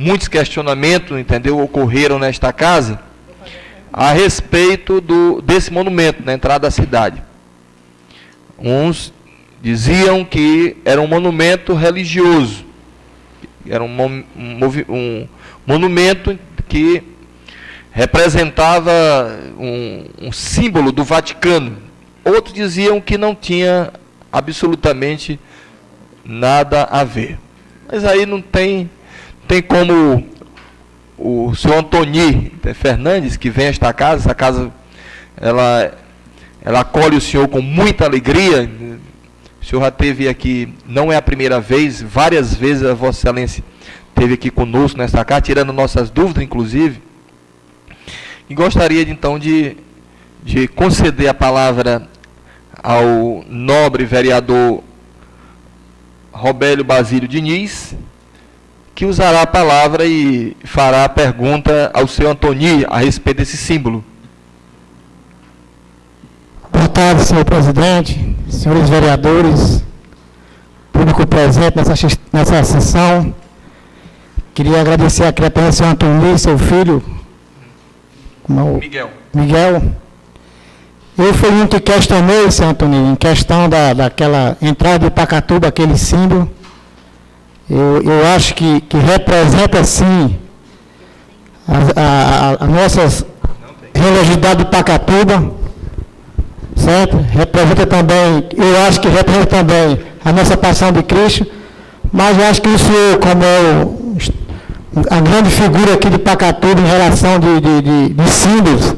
muitos questionamentos, entendeu, ocorreram nesta casa a respeito desse monumento na entrada da cidade. Uns diziam que era um monumento religioso, era um monumento que representava um símbolo do Vaticano. Outros diziam que não tinha absolutamente nada a ver. Mas aí não tem como o senhor Antoni Fernandes, que vem a esta casa, essa casa ela acolhe o senhor com muita alegria. O senhor já esteve aqui, não é a primeira vez, várias vezes a Vossa Excelência esteve aqui conosco nesta casa, tirando nossas dúvidas, inclusive. E gostaria, então, de conceder a palavra ao nobre vereador Robélio Basílio Diniz, que usará a palavra e fará a pergunta ao senhor Antoni a respeito desse símbolo. Boa tarde, senhor presidente, senhores vereadores, público presente nessa sessão. Queria agradecer aqui a presença do senhor Antoni, seu filho, Miguel. Eu fui um que questionei, senhor Antoni, em questão daquela entrada de Pacatuba, aquele símbolo. Eu acho que representa, sim, a nossa religiosidade de Pacatuba, certo? Representa também, eu acho que representa também a nossa paixão de Cristo, mas eu acho que o senhor, como é a grande figura aqui de Pacatuba em relação de símbolos,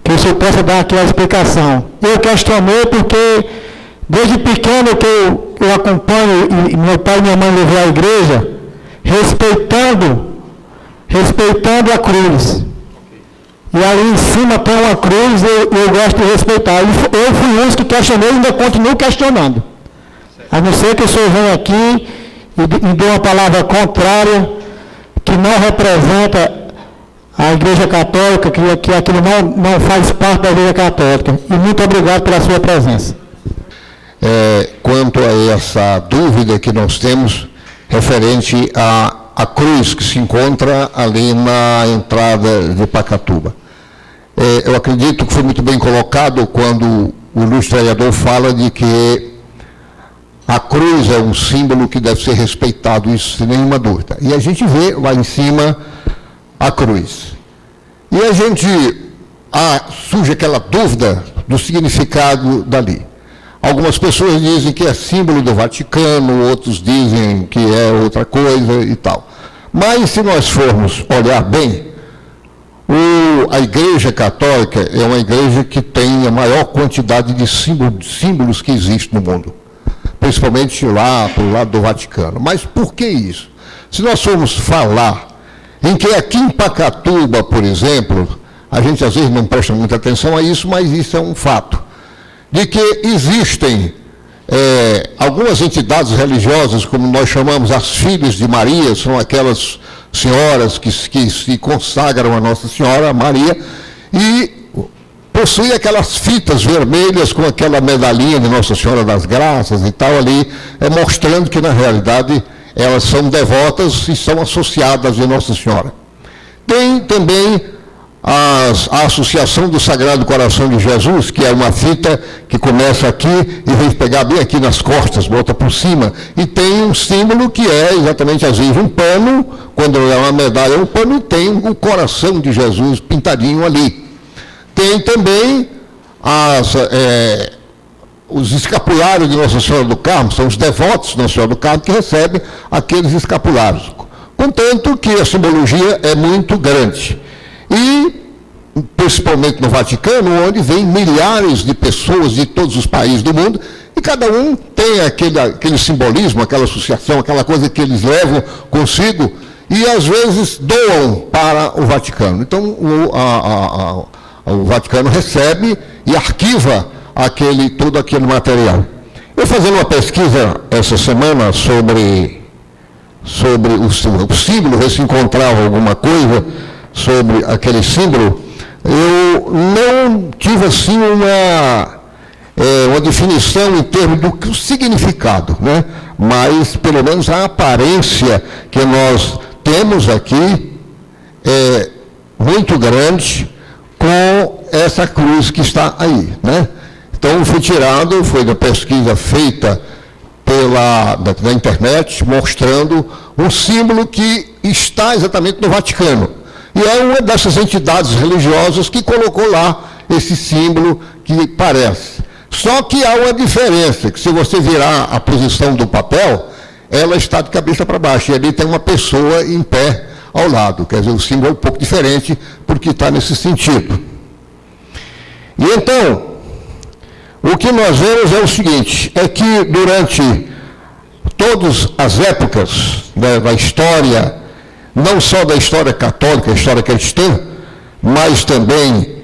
que o senhor possa dar aqui a explicação. Eu questionei porque, desde pequeno que eu acompanho, e meu pai e minha mãe levou à igreja, respeitando a cruz. E ali em cima tem uma cruz, eu gosto de respeitar. Eu fui um que questionei e ainda continuo questionando. A não ser que o senhor venha aqui e dê uma palavra contrária, que não representa a Igreja Católica, que aquilo não faz parte da Igreja Católica. E muito obrigado pela sua presença. Quanto a essa dúvida que nós temos referente à cruz que se encontra ali na entrada de Pacatuba. Eu acredito que foi muito bem colocado quando o ilustre vereador fala de que a cruz é um símbolo que deve ser respeitado, isso sem nenhuma dúvida. E a gente vê lá em cima a cruz. E a gente surge aquela dúvida do significado dali. Algumas pessoas dizem que é símbolo do Vaticano, outros dizem que é outra coisa e tal. Mas se nós formos olhar bem, a Igreja Católica é uma igreja que tem a maior quantidade de símbolos que existe no mundo, principalmente lá para o lado do Vaticano. Mas por que isso? Se nós formos falar em que aqui em Pacatuba, por exemplo, a gente às vezes não presta muita atenção a isso, mas isso é um fato, de que existem algumas entidades religiosas, como nós chamamos as Filhas de Maria, são aquelas senhoras que se consagram a Nossa Senhora Maria, e possuem aquelas fitas vermelhas com aquela medalhinha de Nossa Senhora das Graças e tal ali, mostrando que na realidade elas são devotas e são associadas a Nossa Senhora. Tem também a Associação do Sagrado Coração de Jesus, que é uma fita que começa aqui e vem pegar bem aqui nas costas, volta por cima, e tem um símbolo que é exatamente às vezes um pano, quando é uma medalha, um pano, e tem o coração de Jesus pintadinho ali. Tem também os escapulários de Nossa Senhora do Carmo, são os devotos de Nossa Senhora do Carmo que recebem aqueles escapulários. Contanto que a simbologia é muito grande. E, principalmente no Vaticano, onde vem milhares de pessoas de todos os países do mundo, e cada um tem aquele simbolismo, aquela associação, aquela coisa que eles levam consigo, e às vezes doam para o Vaticano. Então, o Vaticano recebe e arquiva todo aquele material. Eu fazendo uma pesquisa essa semana sobre o símbolo, ver se encontrava alguma coisa sobre aquele símbolo, eu não tive assim uma definição em termos do significado, né? Mas pelo menos a aparência que nós temos temos aqui muito grande com essa cruz que está aí, né? Então foi da pesquisa feita da internet, mostrando um símbolo que está exatamente no Vaticano. E é uma dessas entidades religiosas que colocou lá esse símbolo que parece. Só que há uma diferença, que se você virar a posição do papel, ela está de cabeça para baixo, e ali tem uma pessoa em pé ao lado. Quer dizer, o símbolo é um pouco diferente, porque está nesse sentido. E então, o que nós vemos é o seguinte, é que durante todas as épocas da história, não só da história católica, a história cristã, mas também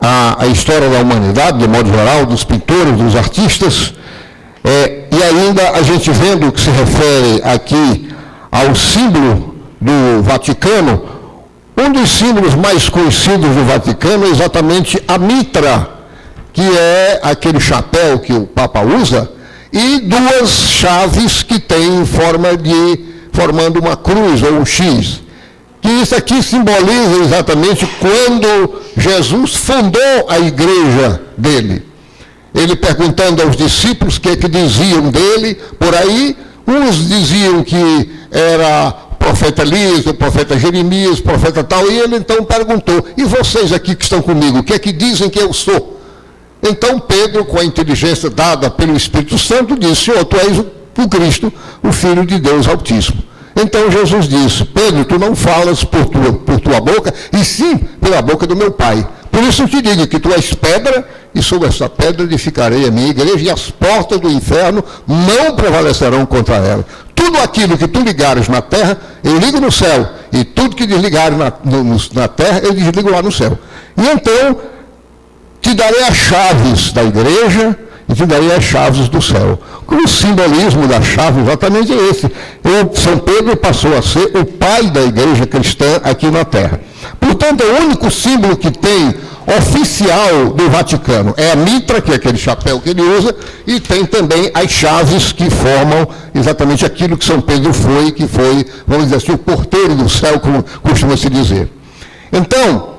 a história da humanidade, de modo geral, dos pintores, dos artistas, e ainda a gente vendo o que se refere aqui ao símbolo do Vaticano, um dos símbolos mais conhecidos do Vaticano é exatamente a mitra, que é aquele chapéu que o Papa usa, e duas chaves que têm formando uma cruz ou um X. Que isso aqui simboliza exatamente quando Jesus fundou a igreja dele. Ele perguntando aos discípulos o que diziam dele, por aí, uns diziam que era profeta Elias, o profeta Jeremias, o profeta tal, e ele então perguntou, e vocês aqui que estão comigo, o que é que dizem que eu sou? Então Pedro, com a inteligência dada pelo Espírito Santo, disse, Senhor, tu és o Cristo, o Filho de Deus Altíssimo. Então Jesus disse, Pedro, tu não falas por tua boca, e sim pela boca do meu Pai. Por isso eu te digo que tu és pedra, e sobre essa pedra edificarei a minha igreja, e as portas do inferno não prevalecerão contra ela. Tudo aquilo que tu ligares na terra, eu ligo no céu, e tudo que desligares na terra, eu desligo lá no céu. E então, te darei as chaves da igreja, e te darei as chaves do céu. O simbolismo da chave exatamente é esse. São Pedro passou a ser o pai da igreja cristã aqui na terra. Portanto, é o único símbolo que tem oficial do Vaticano. É a mitra, que é aquele chapéu que ele usa, e tem também as chaves que formam exatamente aquilo que São Pedro foi, que foi, vamos dizer assim, o porteiro do céu, como costuma se dizer. Então,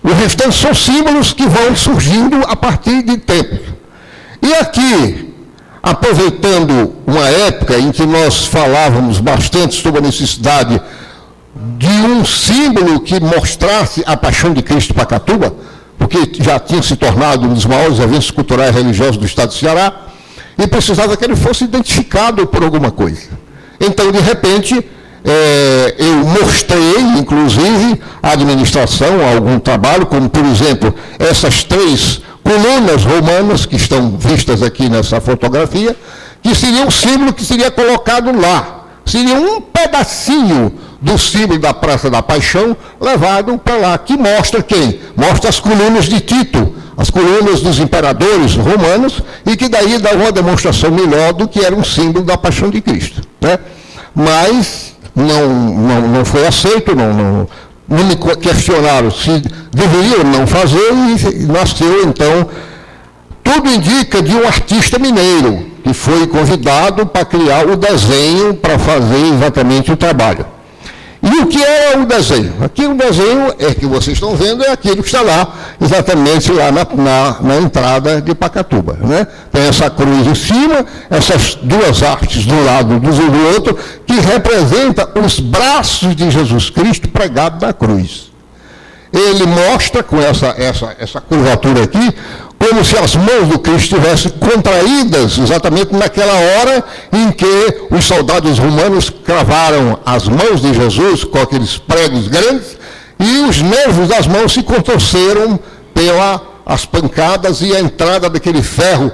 o restante são símbolos que vão surgindo a partir de tempos. E aqui, aproveitando uma época em que nós falávamos bastante sobre a necessidade de um símbolo que mostrasse a paixão de Cristo para Pacatuba, porque já tinha se tornado um dos maiores eventos culturais e religiosos do estado do Ceará, e precisava que ele fosse identificado por alguma coisa. Então, de repente, eu mostrei, inclusive, à administração algum trabalho, como, por exemplo, essas 3 colunas romanas que estão vistas aqui nessa fotografia, que seria um símbolo que seria colocado lá. Seria um pedacinho do símbolo da Praça da Paixão levado para lá, que mostra quem? Mostra as colunas de Tito, as colunas dos imperadores romanos, e que daí dá uma demonstração melhor do que era um símbolo da Paixão de Cristo, né? Mas não foi aceito, não me questionaram se deveriam não fazer, e nasceu, então, tudo indica de um artista mineiro, que foi convidado para criar o desenho, para fazer exatamente o trabalho. E o que é o desenho? Aqui o desenho, que vocês estão vendo, é aquilo que está lá, exatamente lá na entrada de Pacatuba, né? Tem essa cruz em cima, essas 2 hastes de um lado e do outro, que representam os braços de Jesus Cristo pregados na cruz. Ele mostra, com essa curvatura aqui, como se as mãos do Cristo estivessem contraídas exatamente naquela hora em que os soldados romanos cravaram as mãos de Jesus com aqueles pregos grandes, e os nervos das mãos se contorceram pelas pancadas e a entrada daquele ferro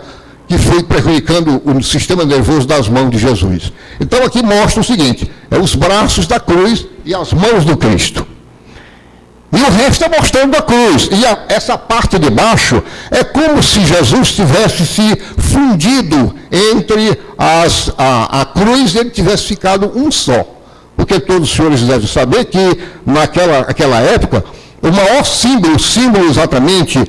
que foi prejudicando o sistema nervoso das mãos de Jesus. Então aqui mostra o seguinte, os braços da cruz e as mãos do Cristo. E o resto é mostrando a cruz. E essa parte de baixo é como se Jesus tivesse se fundido entre a cruz e ele tivesse ficado um só. Porque todos os senhores devem saber que naquela época, o maior símbolo exatamente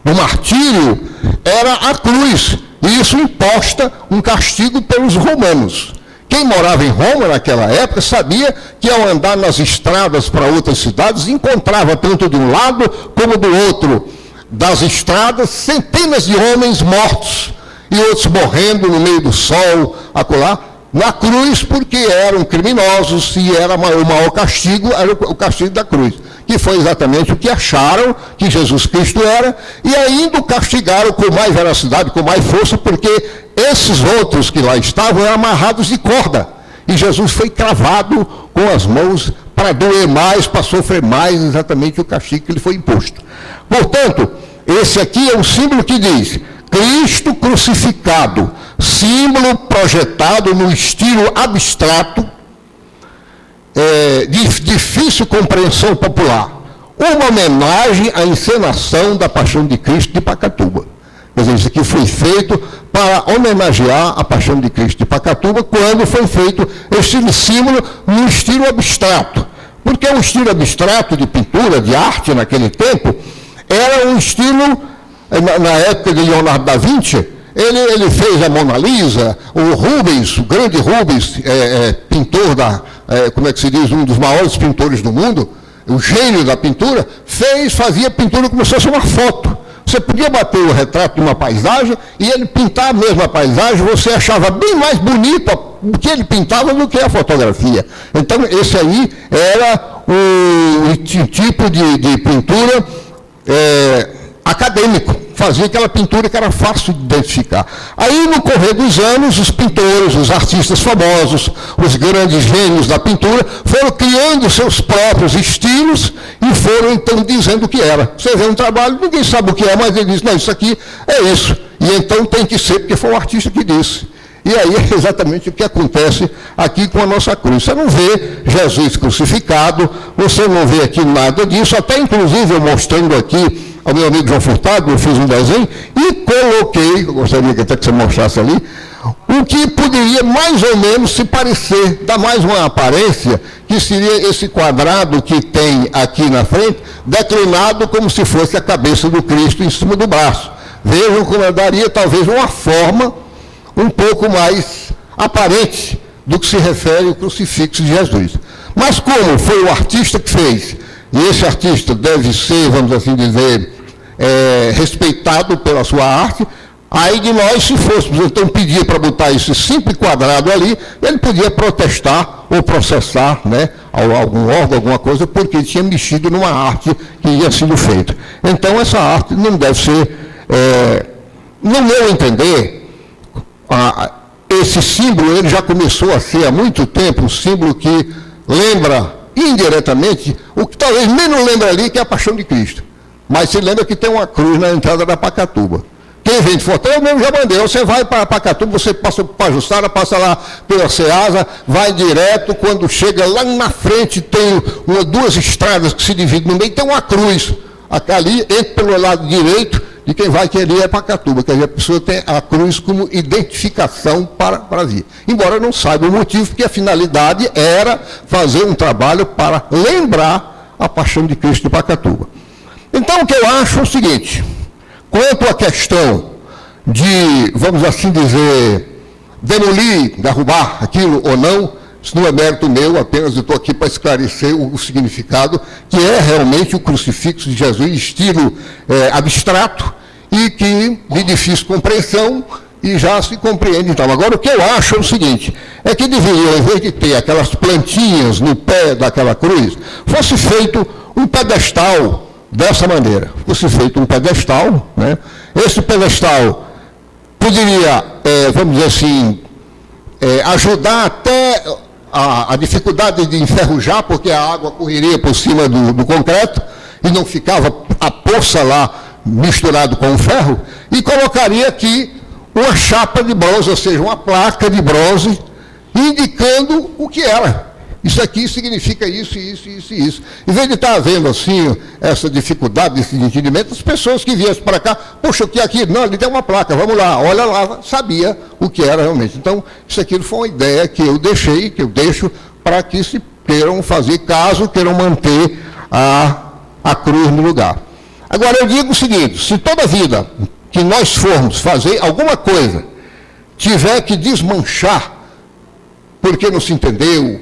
do martírio era a cruz. E isso imposta um castigo pelos romanos, Quem morava em Roma naquela época sabia que ao andar nas estradas para outras cidades, encontrava tanto de um lado como do outro das estradas centenas de homens mortos e outros morrendo no meio do sol, acolá, na cruz, porque eram criminosos e era o maior castigo, era o castigo da cruz, que foi exatamente o que acharam que Jesus Cristo era, e ainda o castigaram com mais veracidade, com mais força, porque esses outros que lá estavam eram amarrados de corda, e Jesus foi cravado com as mãos para doer mais, para sofrer mais, exatamente o castigo que lhe foi imposto. Portanto, esse aqui é um símbolo que diz: Cristo crucificado, símbolo projetado no estilo abstrato, de difícil compreensão popular. Uma homenagem à encenação da Paixão de Cristo de Pacatuba. Quer dizer, isso aqui foi feito para homenagear a Paixão de Cristo de Pacatuba, quando foi feito esse símbolo no estilo abstrato. Porque o estilo abstrato de pintura, de arte naquele tempo, era um estilo, na época de Leonardo da Vinci, ele fez a Mona Lisa, o Rubens, o grande Rubens, pintor como é que se diz, um dos maiores pintores do mundo, o gênio da pintura, fazia pintura como se fosse uma foto. Você podia bater o retrato de uma paisagem e ele pintar a mesma paisagem, você achava bem mais bonito o que ele pintava do que a fotografia. Então, esse aí era o tipo de pintura acadêmico, fazia aquela pintura que era fácil de identificar. Aí, no correr dos anos, os pintores, os artistas famosos, os grandes gênios da pintura, foram criando seus próprios estilos e foram, então, dizendo o que era. Você vê um trabalho, ninguém sabe o que é, mas ele diz, não, isso aqui é isso. E então tem que ser, porque foi o artista que disse. E aí é exatamente o que acontece aqui com a nossa cruz. Você não vê Jesus crucificado, você não vê aqui nada disso, até inclusive eu mostrando aqui ao meu amigo João Furtado, eu fiz um desenho e coloquei, eu gostaria que até que você mostrasse ali, o que poderia mais ou menos se parecer, dar mais uma aparência, que seria esse quadrado que tem aqui na frente, declinado como se fosse a cabeça do Cristo em cima do braço. Vejam como daria talvez uma forma um pouco mais aparente do que se refere ao crucifixo de Jesus. Mas como foi o artista que fez, e esse artista deve ser, vamos assim dizer, respeitado pela sua arte, aí de nós, se fôssemos então pedir para botar esse simples quadrado ali, ele podia protestar ou processar, né, algum órgão, alguma coisa, porque tinha mexido numa arte que tinha sido feita. Então essa arte não deve ser, no meu entender, esse símbolo ele já começou a ser há muito tempo um símbolo que lembra indiretamente o que talvez menos lembra ali, que é a Paixão de Cristo. Mas se lembra que tem uma cruz na entrada da Pacatuba. Quem vem de Fortaleza, eu mesmo já mandei. Você vai para Pacatuba, você passa para Pajuçara, passa lá pela Ceasa, vai direto, quando chega lá na frente tem duas estradas que se dividem no meio, tem uma cruz. Ali, entra pelo lado direito, de quem vai querer é Pacatuba, quer dizer, a pessoa tem a cruz como identificação para vir. Embora não saiba o motivo, porque a finalidade era fazer um trabalho para lembrar a Paixão de Cristo de Pacatuba. Então, o que eu acho é o seguinte, quanto à questão de, vamos assim dizer, demolir, derrubar aquilo ou não, isso não é mérito meu, apenas eu estou aqui para esclarecer o significado, que é realmente o crucifixo de Jesus, estilo abstrato, e que de difícil compreensão, e já se compreende. Então, agora o que eu acho é o seguinte, é que deveriam, em vez de ter aquelas plantinhas no pé daquela cruz, fosse feito um pedestal dessa maneira. Fosse feito um pedestal, né? Esse pedestal poderia, vamos dizer assim, ajudar até a dificuldade de enferrujar, porque a água correria por cima do concreto e não ficava a poça lá misturado com o ferro, e colocaria aqui uma chapa de bronze, ou seja, uma placa de bronze, indicando o que era. Isso aqui significa isso, isso, isso e isso. Em vez de estar havendo assim, essa dificuldade, esse entendimento, as pessoas que viessem para cá, poxa, o que é aqui? Não, ali tem uma placa, vamos lá, olha lá, sabia o que era realmente. Então, isso aqui foi uma ideia que eu deixei, que eu deixo, para que se queiram fazer, caso queiram manter a cruz no lugar. Agora, eu digo o seguinte, se toda vida que nós formos fazer alguma coisa, tiver que desmanchar porque não se entendeu.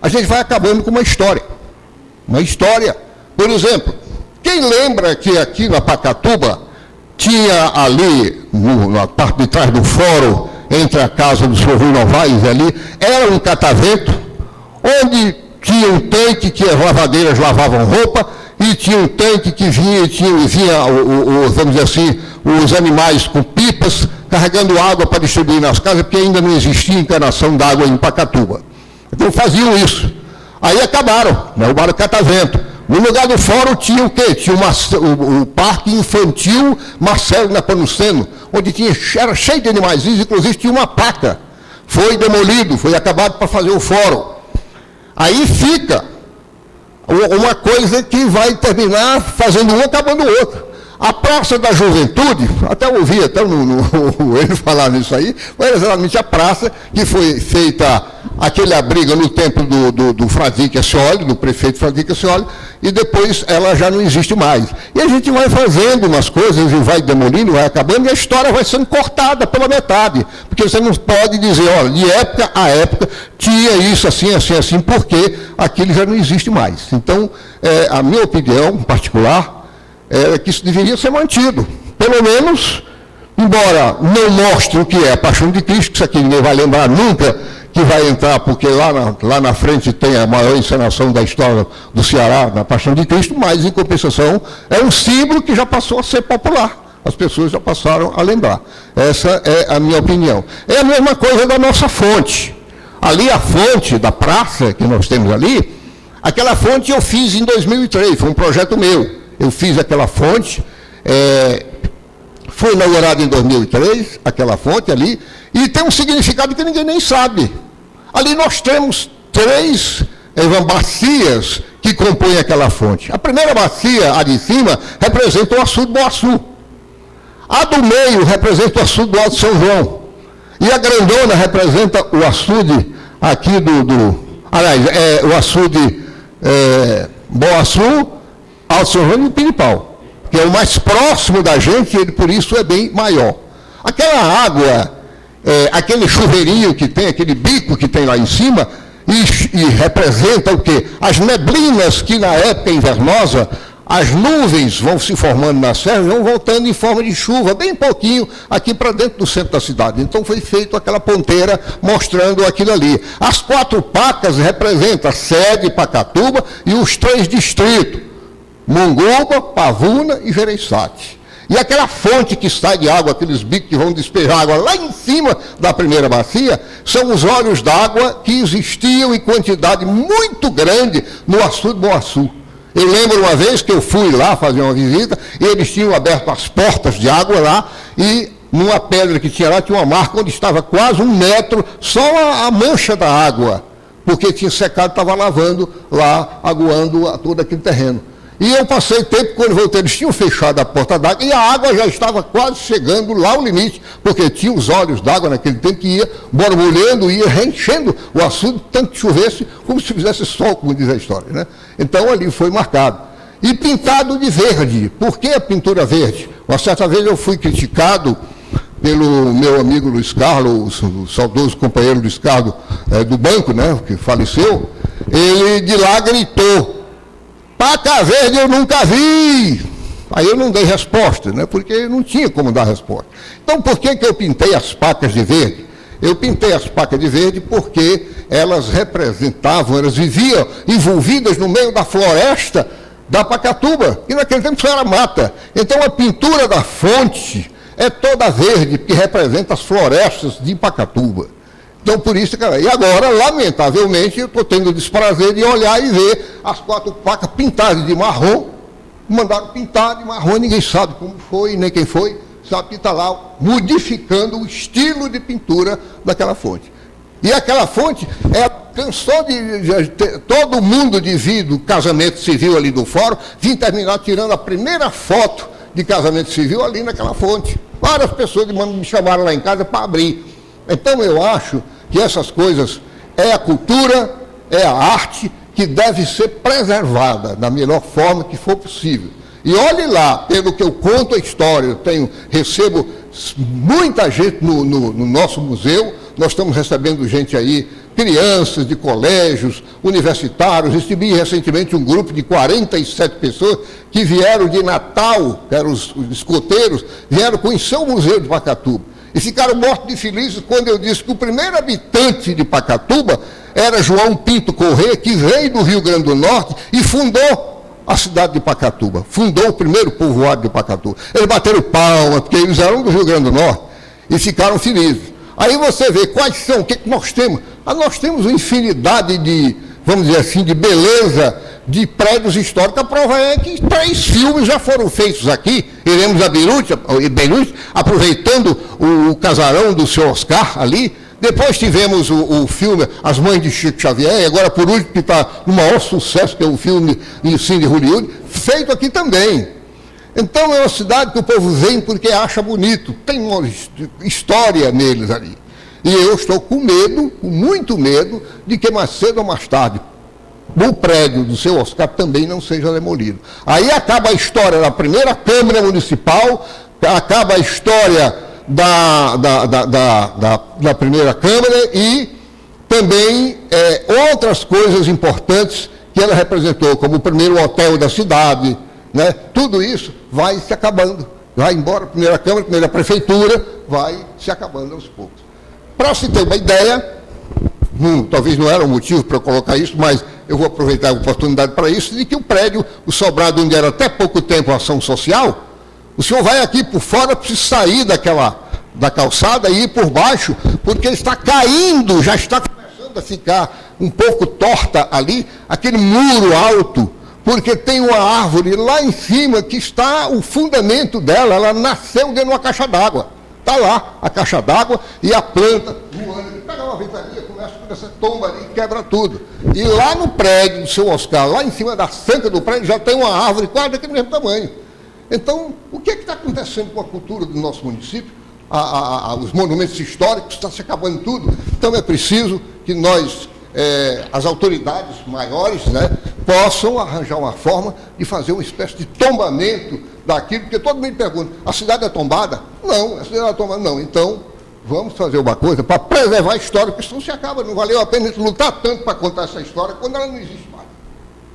A gente vai acabando com uma história. Uma história. Por exemplo, quem lembra que aqui na Pacatuba tinha ali, na parte de trás do fórum, entre a casa do senhor Rui Novaes ali, era um catavento, onde tinha um tanque que as lavadeiras lavavam roupa, e tinha um tanque que vinha vamos dizer assim, os animais com pipas, carregando água para distribuir nas casas, porque ainda não existia encanação d'água em Pacatuba. Então faziam isso. Aí acabaram, derrubaram o catavento. No lugar do fórum tinha o quê? Tinha o Parque Infantil Marcelo Nepomuceno, onde era cheio de animaizinhos, inclusive tinha uma placa. Foi demolido, foi acabado para fazer o fórum. Aí fica uma coisa que vai terminar fazendo um, acabando o outro. A Praça da Juventude, até ouvi ele falar nisso aí, foi exatamente a praça que foi feita aquele abrigo no tempo do Fradique Ascioli, do prefeito Fradique Ascioli, e depois ela já não existe mais. E a gente vai fazendo umas coisas e vai demolindo, vai acabando, e a história vai sendo cortada pela metade. Porque você não pode dizer, olha, de época a época tinha isso assim, assim, assim, porque aquilo já não existe mais. Então, a minha opinião particular é que isso deveria ser mantido. Pelo menos, embora não mostre o que é a Paixão de Cristo, que isso aqui ninguém vai lembrar nunca que vai entrar, porque lá na frente tem a maior encenação da história do Ceará, na Paixão de Cristo, mas, em compensação, é um símbolo que já passou a ser popular. As pessoas já passaram a lembrar. Essa é a minha opinião. É a mesma coisa da nossa fonte. Ali, a fonte da praça que nós temos ali, aquela fonte eu fiz em 2003, foi um projeto meu. Eu fiz aquela fonte, foi inaugurada em 2003, aquela fonte ali, e tem um significado que ninguém nem sabe. Ali nós temos 3 bacias que compõem aquela fonte. A primeira bacia, a de cima, representa o açude do Boaçu. A do meio representa o açude do Alto São João. E a grandona representa o açude aqui o açude Boaçu, Alto São João e o Piripau, que é o mais próximo da gente, e ele por isso é bem maior. Aquela água, aquele chuveirinho que tem, aquele bico que tem lá em cima, e representa o quê? As neblinas que na época invernosa, as nuvens vão se formando na serra e vão voltando em forma de chuva, bem pouquinho, aqui para dentro do centro da cidade. Então foi feito aquela ponteira mostrando aquilo ali. As 4 pacas representam a sede, Pacatuba, e os 3 distritos, Monguba, Pavuna e Gereissati. E aquela fonte que sai de água, aqueles bicos que vão despejar água lá em cima da primeira bacia, são os olhos d'água que existiam em quantidade muito grande no açude Boaçu. Eu lembro uma vez que eu fui lá fazer uma visita, e eles tinham aberto as portas de água lá, e numa pedra que tinha lá, tinha uma marca onde estava quase 1 metro, só a mancha da água, porque tinha secado, estava lavando lá, aguando a todo aquele terreno. E eu passei tempo, quando voltei, eles tinham fechado a porta d'água, e a água já estava quase chegando lá ao limite, porque tinha os olhos d'água naquele tempo que ia borbulhando, ia reenchendo o açude, tanto que chovesse, como se fizesse sol, como diz a história, né? Então ali foi marcado. E pintado de verde. Por que a pintura verde? Uma certa vez eu fui criticado pelo meu amigo Luiz Carlos, o saudoso companheiro Luiz Carlos do banco, né, que faleceu. Ele de lá gritou: "Paca verde eu nunca vi". Aí eu não dei resposta, né, porque não tinha como dar resposta. Então, por que eu pintei as pacas de verde? Eu pintei as pacas de verde porque elas representavam, elas viviam envolvidas no meio da floresta da Pacatuba, e naquele tempo só era mata. Então, a pintura da fonte é toda verde, porque representa as florestas de Pacatuba. Então, por isso, cara, e agora, lamentavelmente, eu estou tendo o desprazer de olhar e ver as 4 pacas pintadas de marrom, mandaram pintar de marrom, ninguém sabe como foi, nem quem foi, sabe que está lá modificando o estilo de pintura daquela fonte. E aquela fonte cansou de todo mundo de vir do casamento civil ali do fórum, vim terminar tirando a primeira foto de casamento civil ali naquela fonte. Várias pessoas me chamaram lá em casa para abrir. Então eu acho que essas coisas é a cultura, é a arte que deve ser preservada da melhor forma que for possível. E olhe lá, pelo que eu conto a história, eu recebo muita gente no nosso museu, nós estamos recebendo gente aí crianças de colégios, universitários. Recebi recentemente um grupo de 47 pessoas que vieram de Natal, que eram os escoteiros, vieram conhecer o Museu de Pacatuba. E ficaram mortos de felizes quando eu disse que o primeiro habitante de Pacatuba era João Pinto Corrêa, que veio do Rio Grande do Norte e fundou a cidade de Pacatuba, fundou o primeiro povoado de Pacatuba. Eles bateram palma, porque eles eram do Rio Grande do Norte, e ficaram felizes. Aí você vê quais são, o que nós temos. Nós temos uma infinidade de, vamos dizer assim, de beleza de prédios históricos. A prova é que 3 filmes já foram feitos aqui. Iremos a Beirute, aproveitando o casarão do seu Oscar ali. Depois tivemos o filme As Mães de Chico Xavier, e agora por último, que está no maior sucesso, que é o filme de Cine Hollywood, feito aqui também. Então é uma cidade que o povo vem porque acha bonito, tem uma história neles ali. E eu estou com medo, com muito medo, de que mais cedo ou mais tarde o prédio do seu Oscar também não seja demolido. Aí acaba a história da primeira Câmara Municipal, acaba a história da primeira Câmara e também outras coisas importantes que ela representou, como o primeiro hotel da cidade, né? Tudo isso vai se acabando, vai embora, a primeira Câmara, a primeira Prefeitura, vai se acabando aos poucos. Para se ter uma ideia, talvez não era um motivo para eu colocar isso, mas eu vou aproveitar a oportunidade para isso, de que o prédio, o sobrado onde era até pouco tempo a ação social, o senhor vai aqui por fora, precisa sair da calçada e ir por baixo, porque ele está caindo, já está começando a ficar um pouco torta ali, aquele muro alto, porque tem uma árvore lá em cima que está o fundamento dela, ela nasceu dentro de uma caixa d'água. Está lá a caixa d'água e a planta voando. Ele pega uma ventania, começa com essa tomba ali e quebra tudo. E lá no prédio do seu Oscar, lá em cima da sanca do prédio, já tem uma árvore quase daquele mesmo tamanho. Então, o que está acontecendo com a cultura do nosso município? Os monumentos históricos, está se acabando tudo. Então é preciso que nós, as autoridades maiores, né, possam arranjar uma forma de fazer uma espécie de tombamento daquilo, porque todo mundo pergunta, a cidade é tombada? Não, a cidade é tombada não. Então, vamos fazer uma coisa para preservar a história, porque senão se acaba, não valeu a pena lutar tanto para contar essa história quando ela não existe mais.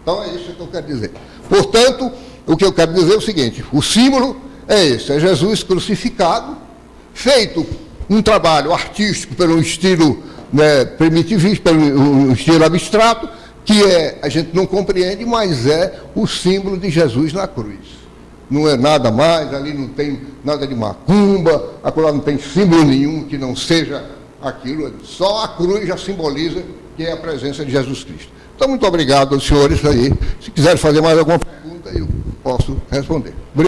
Então é isso que eu quero dizer. Portanto, o que eu quero dizer é o seguinte, o símbolo é esse, é Jesus crucificado, feito um trabalho artístico pelo estilo, né, primitivista, pelo estilo abstrato, que a gente não compreende, mas é o símbolo de Jesus na cruz. Não é nada mais, ali não tem nada de macumba, acolá não tem símbolo nenhum que não seja aquilo, só a cruz já simboliza que é a presença de Jesus Cristo. Então, muito obrigado aos senhores aí. Se quiserem fazer mais alguma pergunta, eu posso responder.